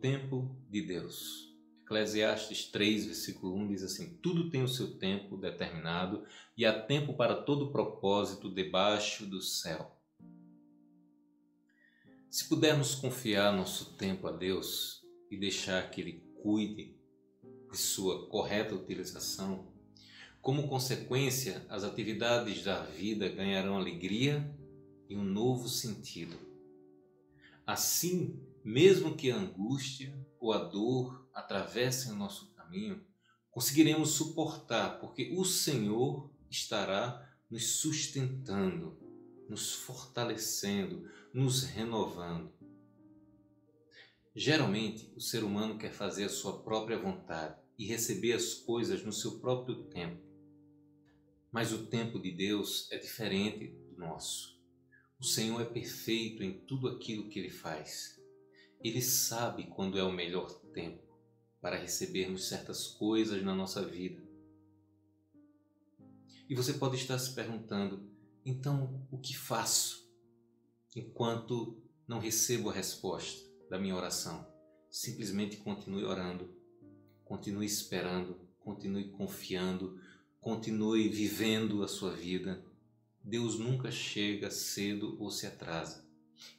tempo de Deus. Eclesiastes 3, versículo 1 diz assim: tudo tem o seu tempo determinado e há tempo para todo propósito debaixo do céu. Se pudermos confiar nosso tempo a Deus e deixar que Ele cuide de sua correta utilização, como consequência, as atividades da vida ganharão alegria e um novo sentido. Assim, mesmo que a angústia ou a dor atravessem o nosso caminho, conseguiremos suportar, porque o Senhor estará nos sustentando, nos fortalecendo, nos renovando. Geralmente, o ser humano quer fazer a sua própria vontade e receber as coisas no seu próprio tempo. Mas o tempo de Deus é diferente do nosso. O Senhor é perfeito em tudo aquilo que Ele faz. Ele sabe quando é o melhor tempo para recebermos certas coisas na nossa vida. E você pode estar se perguntando, então o que faço enquanto não recebo a resposta da minha oração? Simplesmente continue orando, continue esperando, continue confiando, continue vivendo a sua vida. Deus nunca chega cedo ou se atrasa.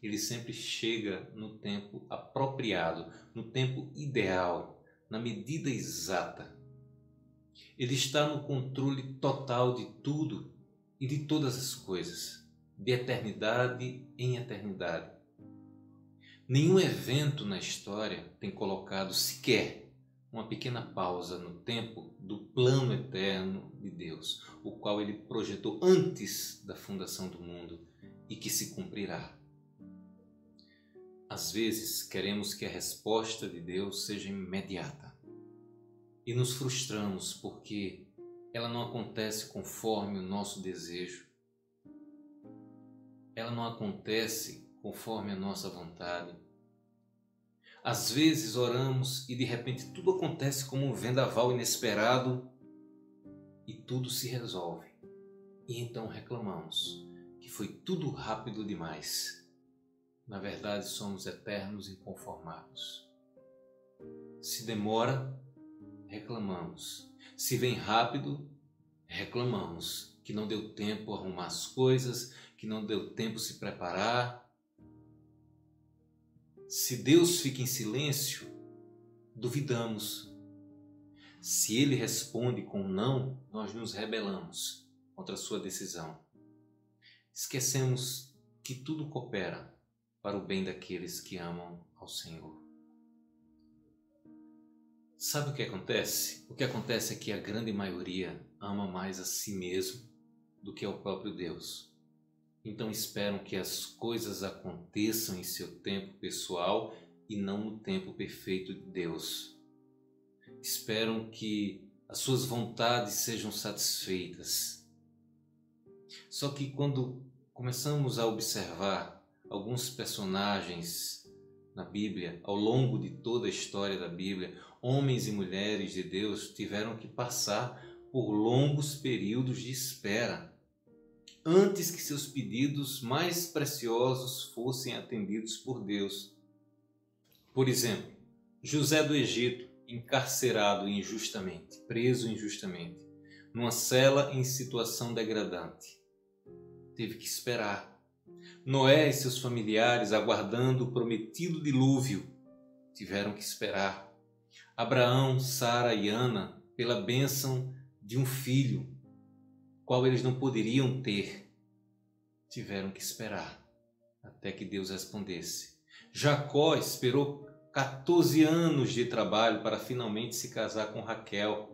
Ele sempre chega no tempo apropriado, no tempo ideal, na medida exata. Ele está no controle total de tudo e de todas as coisas, de eternidade em eternidade. Nenhum evento na história tem colocado sequer uma pequena pausa no tempo do plano eterno de Deus, o qual Ele projetou antes da fundação do mundo e que se cumprirá. Às vezes queremos que a resposta de Deus seja imediata e nos frustramos porque ela não acontece conforme o nosso desejo, ela não acontece conforme a nossa vontade. Às vezes oramos e de repente tudo acontece como um vendaval inesperado e tudo se resolve. E então reclamamos que foi tudo rápido demais. Na verdade, somos eternos inconformados. Se demora, reclamamos. Se vem rápido, reclamamos que não deu tempo a arrumar as coisas, que não deu tempo a se preparar. Se Deus fica em silêncio, duvidamos. Se Ele responde com não, nós nos rebelamos contra a sua decisão. Esquecemos que tudo coopera para o bem daqueles que amam ao Senhor. Sabe o que acontece? O que acontece é que a grande maioria ama mais a si mesmo do que ao próprio Deus. Então esperam que as coisas aconteçam em seu tempo pessoal e não no tempo perfeito de Deus. Esperam que as suas vontades sejam satisfeitas. Só que quando começamos a observar alguns personagens na Bíblia, ao longo de toda a história da Bíblia, homens e mulheres de Deus tiveram que passar por longos períodos de espera antes que seus pedidos mais preciosos fossem atendidos por Deus. Por exemplo, José do Egito, encarcerado injustamente, preso injustamente, numa cela em situação degradante. Teve que esperar. Noé e seus familiares, aguardando o prometido dilúvio, tiveram que esperar. Abraão, Sara e Ana, pela bênção de um filho, qual eles não poderiam ter, tiveram que esperar até que Deus respondesse. Jacó esperou 14 anos de trabalho para finalmente se casar com Raquel.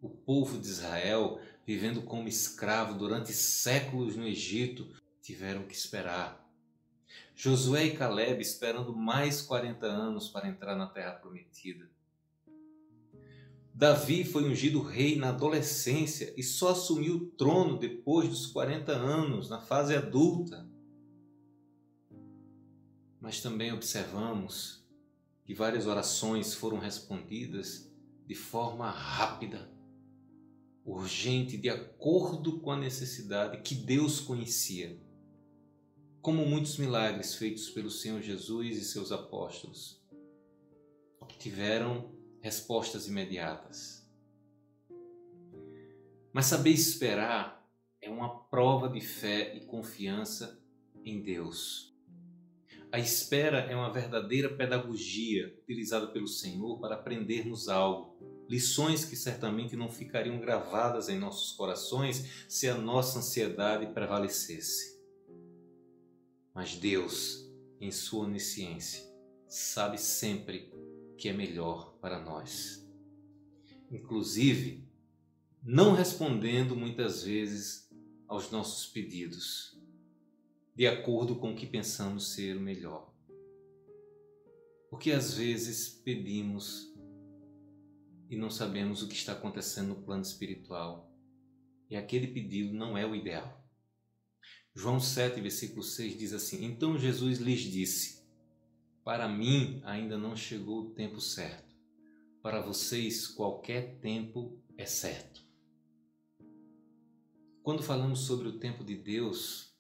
O povo de Israel, vivendo como escravo durante séculos no Egito, tiveram que esperar. Josué e Caleb esperando mais 40 anos para entrar na terra prometida. Davi foi ungido rei na adolescência e só assumiu o trono depois dos 40 anos, na fase adulta. Mas também observamos que várias orações foram respondidas de forma rápida, urgente, de acordo com a necessidade que Deus conhecia, como muitos milagres feitos pelo Senhor Jesus e seus apóstolos. obtiveram respostas imediatas. Mas saber esperar é uma prova de fé e confiança em Deus. A espera é uma verdadeira pedagogia utilizada pelo Senhor para aprendermos algo, lições que certamente não ficariam gravadas em nossos corações se a nossa ansiedade prevalecesse. Mas Deus, em sua onisciência, sabe sempre o que é melhor para nós. Inclusive, não respondendo muitas vezes aos nossos pedidos, de acordo com o que pensamos ser o melhor. Porque às vezes pedimos e não sabemos o que está acontecendo no plano espiritual, e aquele pedido não é o ideal. João 7, versículo 6 diz assim: Então Jesus lhes disse: Para mim ainda não chegou o tempo certo. Para vocês qualquer tempo é certo. Quando falamos sobre o tempo de Deus,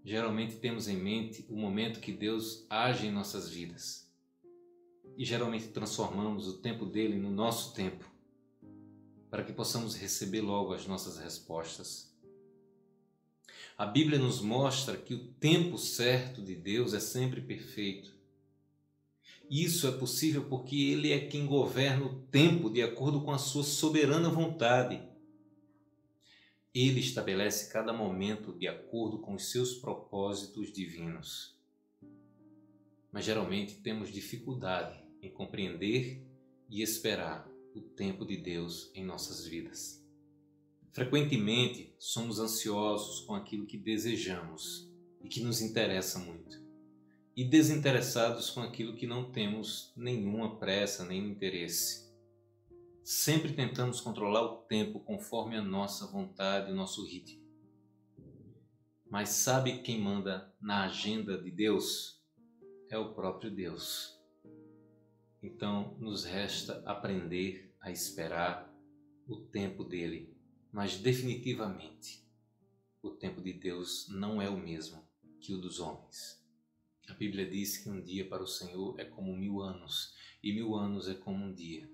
geralmente temos em mente o momento que Deus age em nossas vidas. E geralmente transformamos o tempo dele no nosso tempo, para que possamos receber logo as nossas respostas. A Bíblia nos mostra que o tempo certo de Deus é sempre perfeito. Isso é possível porque Ele é quem governa o tempo de acordo com a sua soberana vontade. Ele estabelece cada momento de acordo com os seus propósitos divinos. Mas geralmente temos dificuldade em compreender e esperar o tempo de Deus em nossas vidas. Frequentemente somos ansiosos com aquilo que desejamos e que nos interessa muito, e desinteressados com aquilo que não temos nenhuma pressa, nenhum interesse. Sempre tentamos controlar o tempo conforme a nossa vontade e o nosso ritmo. Mas sabe quem manda na agenda de Deus? É o próprio Deus. Então nos resta aprender a esperar o tempo dele. Mas definitivamente o tempo de Deus não é o mesmo que o dos homens. A Bíblia diz que um dia para o Senhor é como 1000 anos, e 1000 anos é como um dia.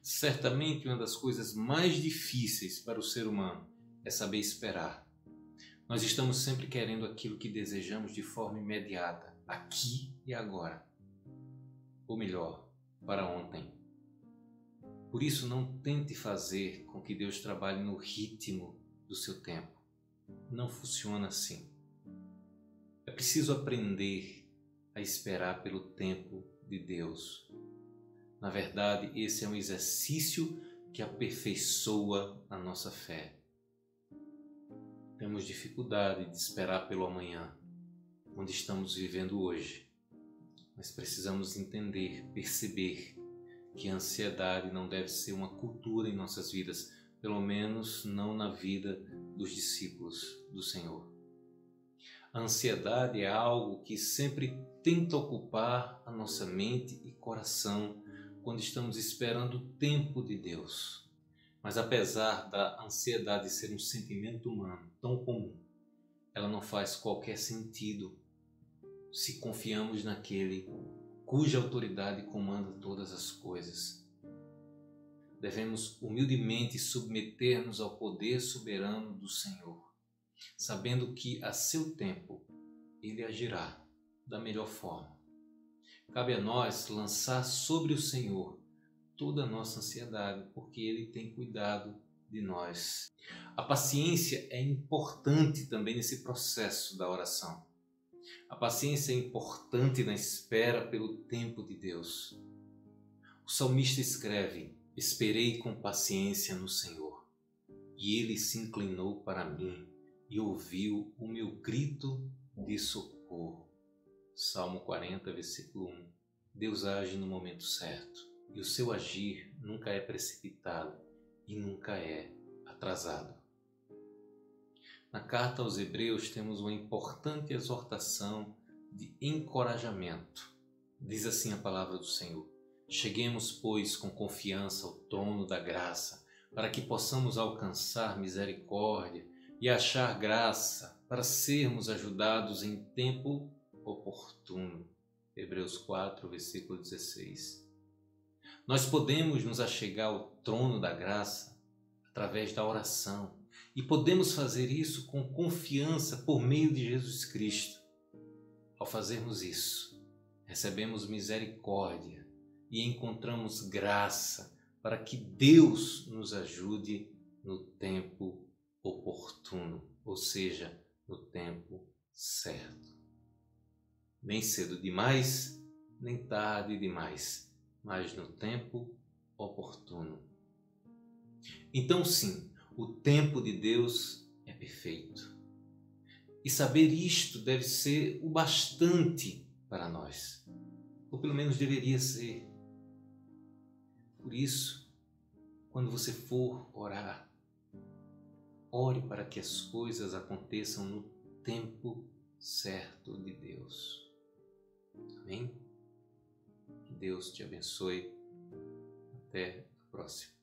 Certamente uma das coisas mais difíceis para o ser humano é saber esperar. Nós estamos sempre querendo aquilo que desejamos de forma imediata, aqui e agora. Ou melhor, para ontem. Por isso, não tente fazer com que Deus trabalhe no ritmo do seu tempo. Não funciona assim. É preciso aprender a esperar pelo tempo de Deus. Na verdade, esse é um exercício que aperfeiçoa a nossa fé. Temos dificuldade de esperar pelo amanhã, onde estamos vivendo hoje. Mas precisamos entender, perceber que a ansiedade não deve ser uma cultura em nossas vidas, pelo menos não na vida dos discípulos do Senhor. A ansiedade é algo que sempre tenta ocupar a nossa mente e coração quando estamos esperando o tempo de Deus. Mas apesar da ansiedade ser um sentimento humano tão comum, ela não faz qualquer sentido se confiamos naquele cuja autoridade comanda todas as coisas. Devemos humildemente submeter-nos ao poder soberano do Senhor, sabendo que a seu tempo Ele agirá da melhor forma. Cabe a nós lançar sobre o Senhor toda a nossa ansiedade, porque Ele tem cuidado de nós. A paciência é importante também nesse processo da oração. A paciência é importante na espera pelo tempo de Deus. O salmista escreve: Esperei com paciência no Senhor, e Ele se inclinou para mim e ouviu o meu grito de socorro. Salmo 40, versículo 1. Deus age no momento certo, e o seu agir nunca é precipitado e nunca é atrasado. Na carta aos Hebreus temos uma importante exortação de encorajamento. Diz assim a palavra do Senhor: Cheguemos, pois, com confiança ao trono da graça, para que possamos alcançar misericórdia e achar graça para sermos ajudados em tempo oportuno. Hebreus 4, versículo 16. Nós podemos nos achegar ao trono da graça através da oração e podemos fazer isso com confiança por meio de Jesus Cristo. Ao fazermos isso, recebemos misericórdia e encontramos graça para que Deus nos ajude no tempo oportuno, ou seja, no tempo certo. Nem cedo demais, nem tarde demais, mas no tempo oportuno. Então sim, o tempo de Deus é perfeito. E saber isto deve ser o bastante para nós, ou pelo menos deveria ser. Por isso, quando você for orar, ore para que as coisas aconteçam no tempo certo de Deus. Amém? Que Deus te abençoe. Até a próxima.